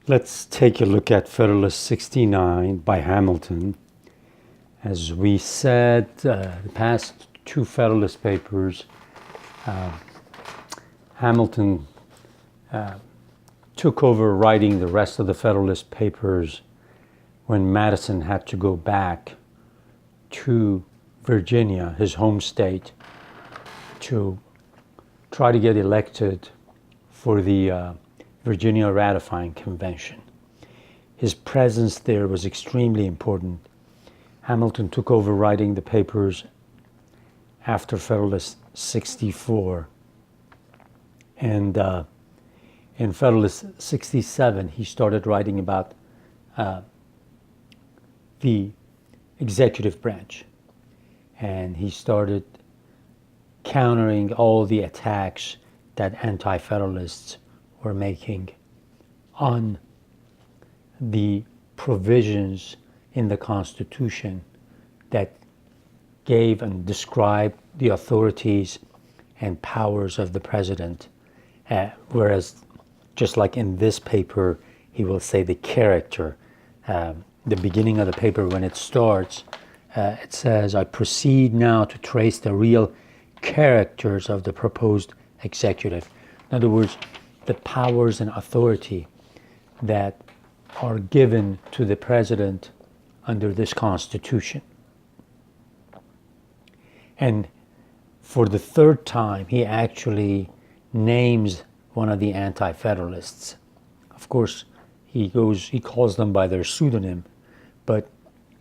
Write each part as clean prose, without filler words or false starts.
Let's take a look at Federalist 69 by Hamilton. As we said, the past two Federalist Papers, Hamilton took over writing the rest of the Federalist Papers when Madison had to go back to Virginia, his home state, to try to get elected for the Virginia Ratifying Convention. His presence there was extremely important. Hamilton took over writing the papers after Federalist 64. And in Federalist 67, he started writing about the executive branch. And he started countering all the attacks that anti-Federalists were making on the provisions in the Constitution that gave and described the authorities and powers of the president. Whereas, just like in this paper, he will say the character. The beginning of the paper, when it starts, it says, "I proceed now to trace the real characters of the proposed executive." In other words, the powers and authority that are given to the president under this Constitution. And for the third time, he actually names one of the anti-Federalists. Of course, he calls them by their pseudonym, but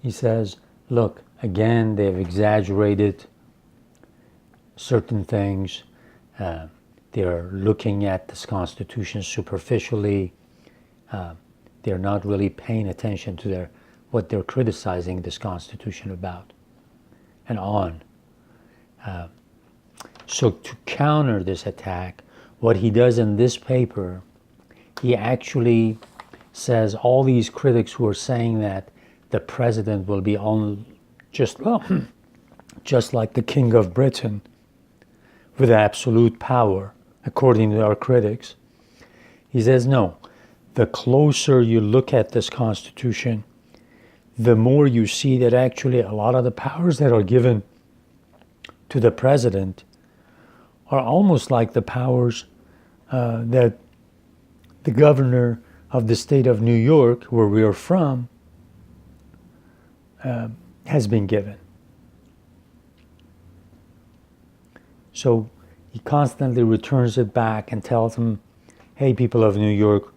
he says, look, again, they've exaggerated certain things. They're looking at this Constitution superficially. They're not really paying attention to what they're criticizing this Constitution about and on. So to counter this attack, what he does in this paper, he actually says all these critics who are saying that the president will be just like the King of Britain with absolute power, according to our critics. He says, no, the closer you look at this Constitution, the more you see that actually a lot of the powers that are given to the president are almost like the powers that the governor of the state of New York, where we are from, has been given. So he constantly returns it back and tells them, hey, people of New York,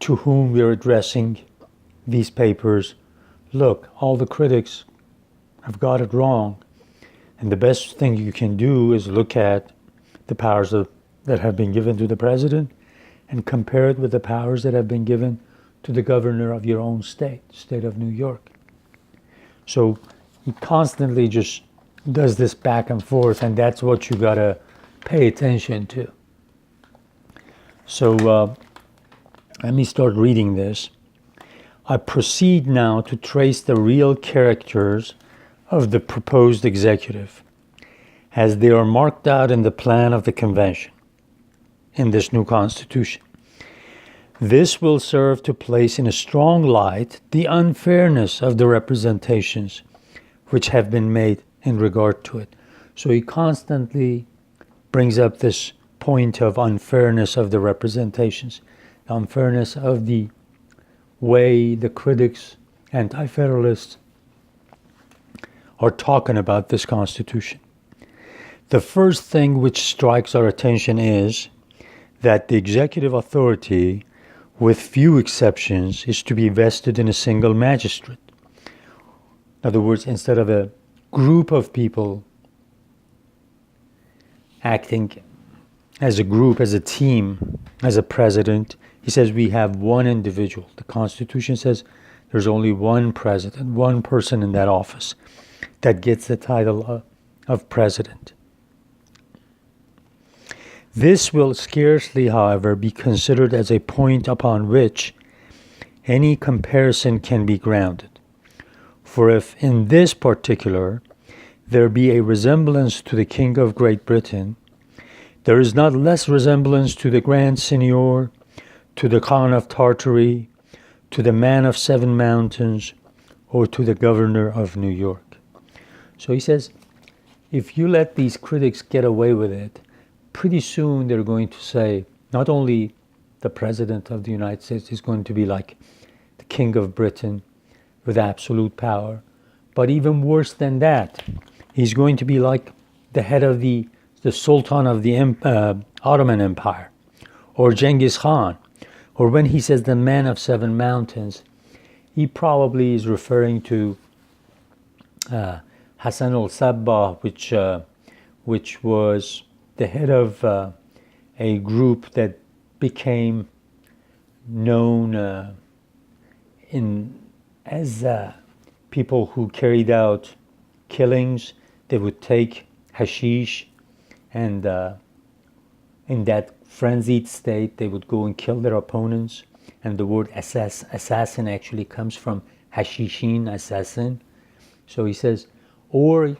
to whom we are addressing these papers, look, all the critics have got it wrong. And the best thing you can do is look at the powers that have been given to the president and compare it with the powers that have been given to the governor of your own state of New York. So he constantly just does this back and forth, and that's what you gotta pay attention to. So let me start reading this. I proceed now to trace the real characters of the proposed executive as they are marked out in the plan of the convention in this new Constitution. This will serve to place in a strong light the unfairness of the representations which have been made in regard to it. So he constantly brings up this point of unfairness of the representations, the unfairness of the way the critics, anti-Federalists, are talking about this Constitution. The first thing which strikes our attention is that the executive authority, with few exceptions, is to be vested in a single magistrate. In other words, instead of a group of people acting as a group, as a team, as a president, he says we have one individual. The Constitution says there's only one president, one person in that office that gets the title of president. This will scarcely, however, be considered as a point upon which any comparison can be grounded. For if in this particular there be a resemblance to the King of Great Britain, there is not less resemblance to the Grand Signior, to the Khan of Tartary, to the man of 7 mountains, or to the governor of New York. So he says, if you let these critics get away with it, pretty soon they're going to say, not only the President of the United States is going to be like the King of Britain with absolute power, but even worse than that, he's going to be like the head of the Sultan of the Ottoman Empire, or Genghis Khan, or when he says the man of 7 mountains, he probably is referring to Hassan al-Sabbah, which was the head of a group that became known as people who carried out killings. They would take hashish, and in that frenzied state, they would go and kill their opponents. And the word assassin actually comes from hashishin, assassin. So he says, or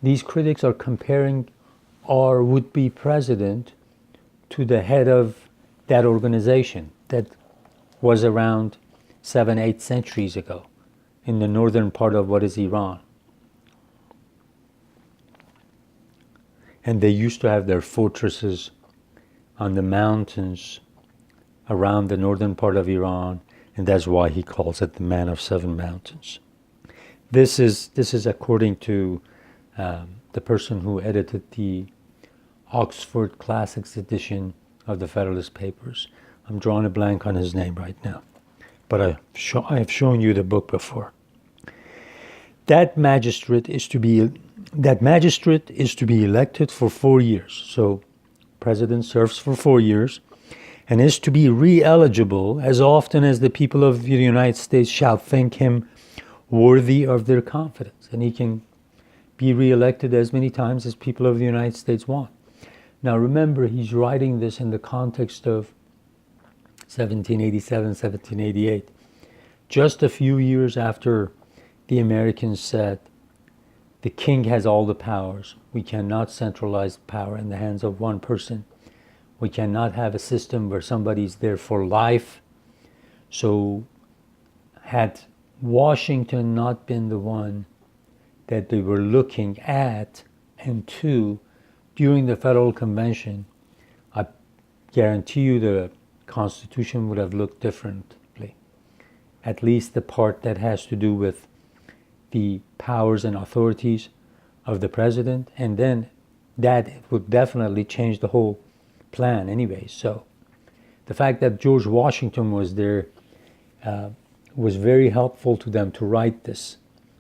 these critics are comparing our would-be president to the head of that organization that was around 7-8 centuries ago in the northern part of what is Iran. And they used to have their fortresses on the mountains around the northern part of Iran, and that's why he calls it the man of 7 mountains. This is according to the person who edited the Oxford Classics edition of the Federalist Papers. I'm drawing a blank on his name right now, but I have shown you the book before. That magistrate is to be elected for 4 years. So, president serves for 4 years, and is to be re-eligible as often as the people of the United States shall think him worthy of their confidence. And he can be re-elected as many times as people of the United States want. Now remember, he's writing this in the context of 1787, 1788, just a few years after the Americans said, the king has all the powers. We cannot centralize power in the hands of one person. We cannot have a system where somebody's there for life. So had Washington not been the one that they were looking at and to during the Federal Convention, I guarantee you the Constitution would have looked differently. At least the part that has to do with the powers and authorities of the president, and then that would definitely change the whole plan anyway. So the fact that George Washington was there was very helpful to them to write this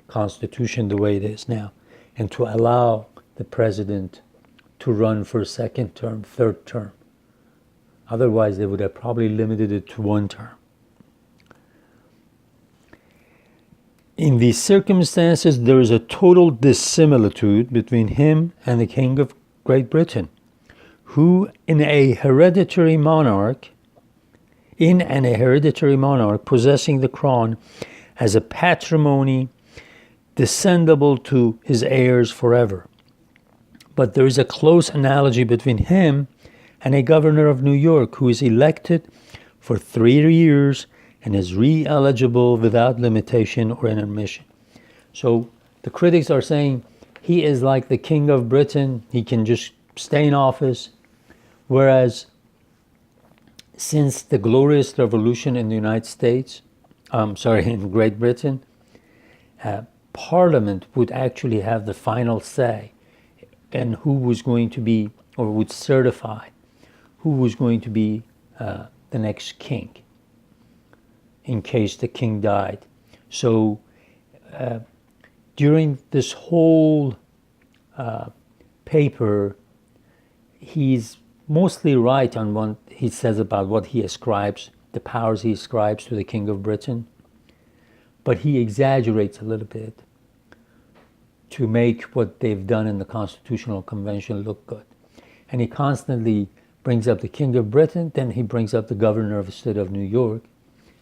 Constitution the way it is now, and to allow the president to run for a 2nd term, 3rd term. Otherwise, they would have probably limited it to 1 term. In these circumstances, there is a total dissimilitude between him and the King of Great Britain, who in an hereditary monarch possessing the crown as a patrimony descendable to his heirs forever. But there is a close analogy between him and a governor of New York who is elected for 3 years and is re-eligible without limitation or intermission. So the critics are saying he is like the King of Britain. He can just stay in office. Whereas since the Glorious Revolution in the United States, in Great Britain, Parliament would actually have the final say in who was going to be, or would certify who was going to be the next king in case the king died. So during this whole paper, he's mostly right on what he says about what he ascribes, the powers he ascribes to the King of Britain, but he exaggerates a little bit to make what they've done in the Constitutional Convention look good. And he constantly brings up the King of Britain, then he brings up the governor of the state of New York,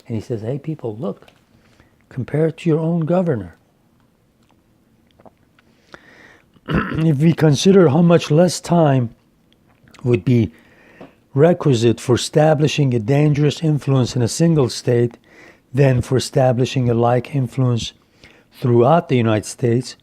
and he says, hey people, look, compare it to your own governor. If we consider how much less time would be requisite for establishing a dangerous influence in a single state than for establishing a like influence throughout the United States,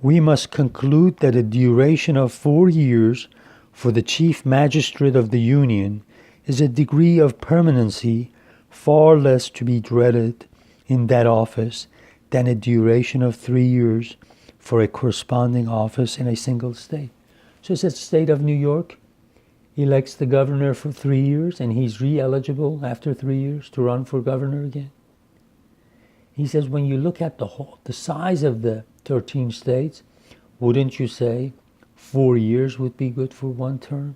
we must conclude that a duration of 4 years for the Chief Magistrate of the Union is a degree of permanency far less to be dreaded in that office than a duration of 3 years for a corresponding office in a single state. So it's the state of New York elects the governor for 3 years, and he's re-eligible after 3 years to run for governor again. He says, when you look at the size of the 13 states, wouldn't you say 4 years would be good for one term?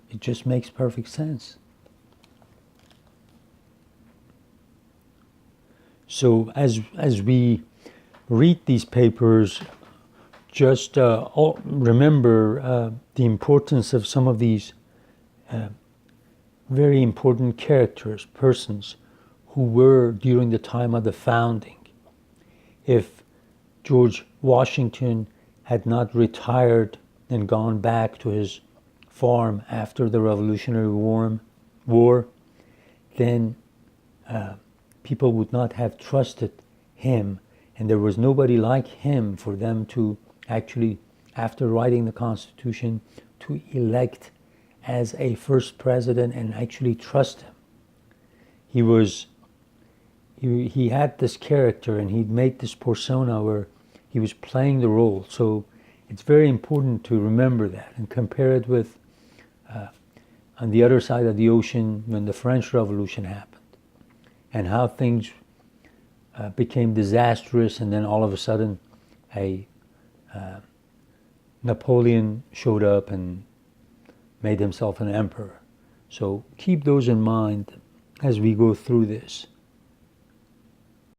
It just makes perfect sense. So as we read these papers, just remember the importance of some of these very important characters, persons who were during the time of the founding. If George Washington had not retired and gone back to his farm after the Revolutionary War, then people would not have trusted him, and there was nobody like him for them to actually, after writing the Constitution, to elect as a first president and actually trust him. He had this character, and he'd made this persona where he was playing the role. So it's very important to remember that and compare it with on the other side of the ocean when the French Revolution happened, and how things became disastrous, and then all of a sudden Napoleon showed up and made himself an emperor. So keep those in mind as we go through this.